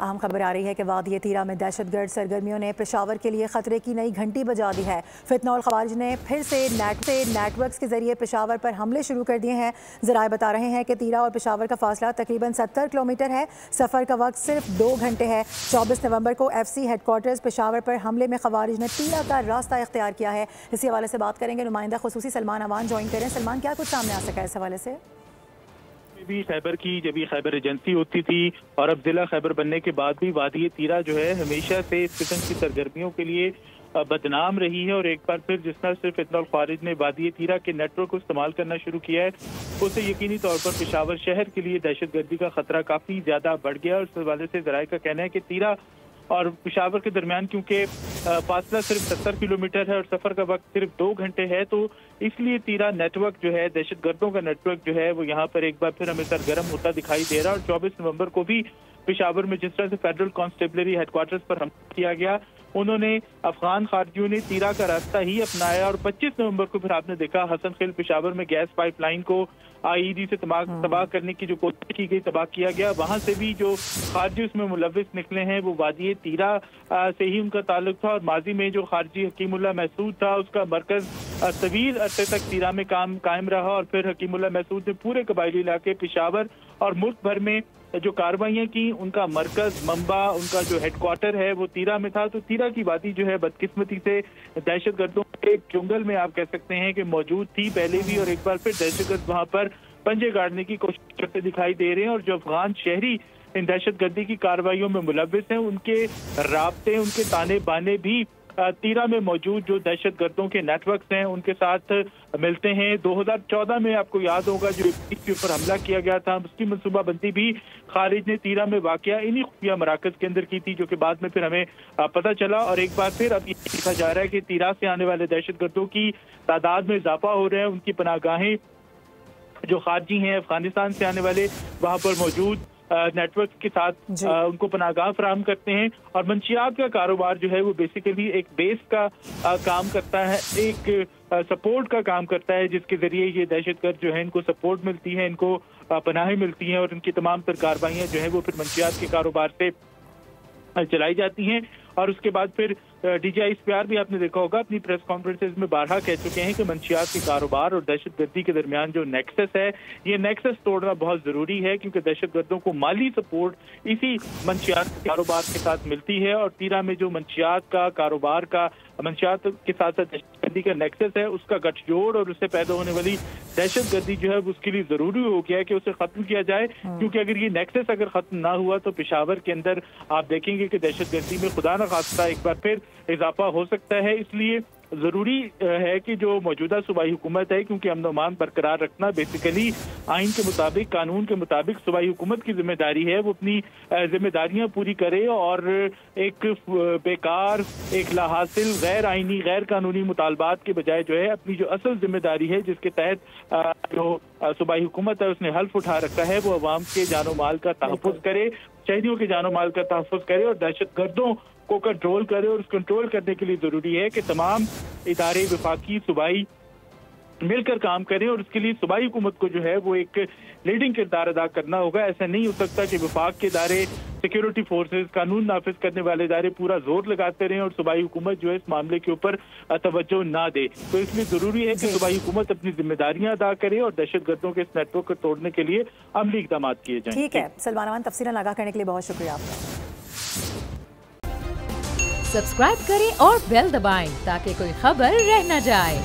अहम खबर आ रही है कि वादी तीरा में दहशतगर्द सरगर्मियों ने पेशावर के लिए खतरे की नई घंटी बजा दी है। फितनौल खवारिज ने फिर से नेटवर्क्स के जरिए पेशावर पर हमले शुरू कर दिए हैं। ज़राए बता रहे हैं कि तीरा और पेशावर का फासला तकरीबन 70 किलोमीटर है। सफ़र का वक्त सिर्फ 2 घंटे है। 24 नवंबर को FC हेडक्वार्टर्स पेशावर पर हमले में खवारिज ने तीरा का रास्ता इख्तियार किया है। इसी हवाले से बात करेंगे, नुमाइंदा खुसूसी सलमान अवान ज्वाइन करें। सलमान, क्या कुछ सामने आ सका है इस हवाले से? भी खैबर की जब ये खैबर एजेंसी होती थी और अब जिला खैबर बनने के बाद भी वादी तीरा जो है हमेशा से इस किस्म की सरगर्मियों के लिए बदनाम रही है। और एक बार फिर जिस तरह से फितनौल खवारिज ने वादी तीरा के नेटवर्क को इस्तेमाल करना शुरू किया है, उससे यकीनी तौर पर पेशावर शहर के लिए दहशतगर्दी का खतरा काफी ज्यादा बढ़ गया। और इस हवाले से जराये का कहना है कि तीरा और पेशावर के दरमियान क्योंकि फासला सिर्फ 70 किलोमीटर है और सफर का वक्त सिर्फ 2 घंटे है, तो इसलिए तीरा नेटवर्क जो है, दहशतगर्दों का नेटवर्क जो है, वो यहाँ पर एक बार फिर हमें सरगर्म होता दिखाई दे रहा है। और 24 नवंबर को भी पेशावर में जिस तरह से फेडरल कांस्टेबलरी हेडक्वार्टर्स पर हमला किया गया, उन्होंने अफगान खारजियों ने तीरा का रास्ता ही अपनाया। और 25 नवंबर को फिर आपने देखा हसन खिल पेशावर में गैस पाइपलाइन को IED से तबाह करने की जो कोशिश की गई, तबाह किया गया। वहां से भी जो खारजी उसमें मुलविस निकले हैं वो वादी तीरा से ही उनका ताल्लुक था। और माजी में जो खारजी हकीमुल्लाह महसूद था, उसका मरकज तवील अरसे तक तीरा में कायम रहा। और फिर हकीमुल्लाह महसूद ने पूरे कबायली इलाके पेशावर और मुल्क भर में जो कार्रवाइयाँ की, उनका मरकज मंबा, उनका जो हेडक्वार्टर है वो तीरा में था। तो तीरा की वादी जो है बदकिस्मती से दहशतगर्दों के जंगल में आप कह सकते हैं कि मौजूद थी पहले भी, और एक बार फिर दहशतगर्द वहां पर पंजे गाड़ने की कोशिश करते दिखाई दे रहे हैं। और जो अफगान शहरी इन दहशतगर्दी की कार्रवाइयों में मुलविस हैं, उनके राब्ते, उनके ताने बाने भी तीरा में मौजूद जो दहशतगर्दों के नेटवर्क्स हैं उनके साथ मिलते हैं। 2014 में आपको याद होगा जो के ऊपर हमला किया गया था, उसकी मनसूबाबंदी भी खारिज ने तीरा में वाकया इन्हीं खुफिया मराकज के अंदर की थी, जो कि बाद में फिर हमें पता चला। और एक बार फिर अब ये देखा जा रहा है कि तीरा से आने वाले दहशतगर्दों की तादाद में इजाफा हो रहा है। उनकी पनाहगाहें जो खारजी हैं अफगानिस्तान से आने वाले वहां पर मौजूद नेटवर्क के साथ उनको पनाहगाह फराहम करते हैं। और मंशियात का कारोबार जो है वो बेसिकली एक बेस का काम करता है, एक सपोर्ट का काम करता है, जिसके जरिए ये दहशतगर्द जो है इनको सपोर्ट मिलती है, इनको पनाहें मिलती हैं। और इनकी तमाम तर कार्रवाइयाँ जो है वो फिर मंशियात के कारोबार से चलाई जाती हैं। और उसके बाद फिर DGI इस्पियार भी आपने देखा होगा अपनी प्रेस कॉन्फ्रेंसेज में बारहा कह चुके हैं कि मंशियात के कारोबार और दहशतगर्दी के दरमियान जो नेक्सस है, ये नेक्सस तोड़ना बहुत जरूरी है, क्योंकि दहशतगर्दों को माली सपोर्ट इसी मंशियात के कारोबार के साथ मिलती है। और तीरा में जो मंशियात का कारोबार का, मंशियात के साथ साथ दहशतगर्दी का नेक्सस है, उसका गठजोड़ और उससे पैदा होने वाली दहशतगर्दी जो है उसके लिए जरूरी हो गया है कि उसे खत्म किया जाए। क्योंकि अगर ये नेक्सस अगर खत्म ना हुआ तो पेशावर के अंदर आप देखेंगे कि दहशतगर्दी में खुदा न खास्ता एक बार फिर इजाफा हो सकता है। इसलिए जरूरी है कि जो मौजूदा सूबाई हुकूमत है, क्योंकि अमन अमान बरकरार रखना बेसिकली आइन के मुताबिक, कानून के मुताबिक सूबाई हुकूमत की जिम्मेदारी है, वो अपनी जिम्मेदारियां पूरी करे और एक बेकार, एक लाहासिल, गैर आइनी, गैर कानूनी मुतालबात के बजाय जो है अपनी जो असल जिम्मेदारी है, जिसके तहत जो सूबाई हुकूमत है उसने हल्फ उठा रखा है, वो अवाम के जानो माल का तहफ़्फ़ुज़ करे, शहरियों के जानो माल का तहफ़्फ़ुज़ करे और दहशतगर्दों को कंट्रोल करे। और उस कंट्रोल करने के लिए जरूरी है कि तमाम इदारे, वफाकी, सूबाई मिलकर काम करें। और उसके लिए सूबाई हुकूमत को जो है वो एक लीडिंग किरदार अदा करना होगा। ऐसा नहीं हो सकता कि वफाक के इदारे, सिक्योरिटी फोर्सेस, कानून नाफिज करने वाले इदारे पूरा जोर लगाते रहें और सूबाई हुकूमत जो है इस मामले के ऊपर तवज्जो ना दे। तो इसलिए जरूरी है कि सूबाई हुकूमत अपनी जिम्मेदारियां अदा करे और दहशतगर्दों के इस नेटवर्क को तोड़ने के लिए अमली इक़दाम किए जाएं। ठीक है सलमान अमान, तफसीलन आगाह करने के लिए बहुत शुक्रिया आपका। सब्सक्राइब करें और बेल दबाएं ताकि कोई खबर रह न जाए।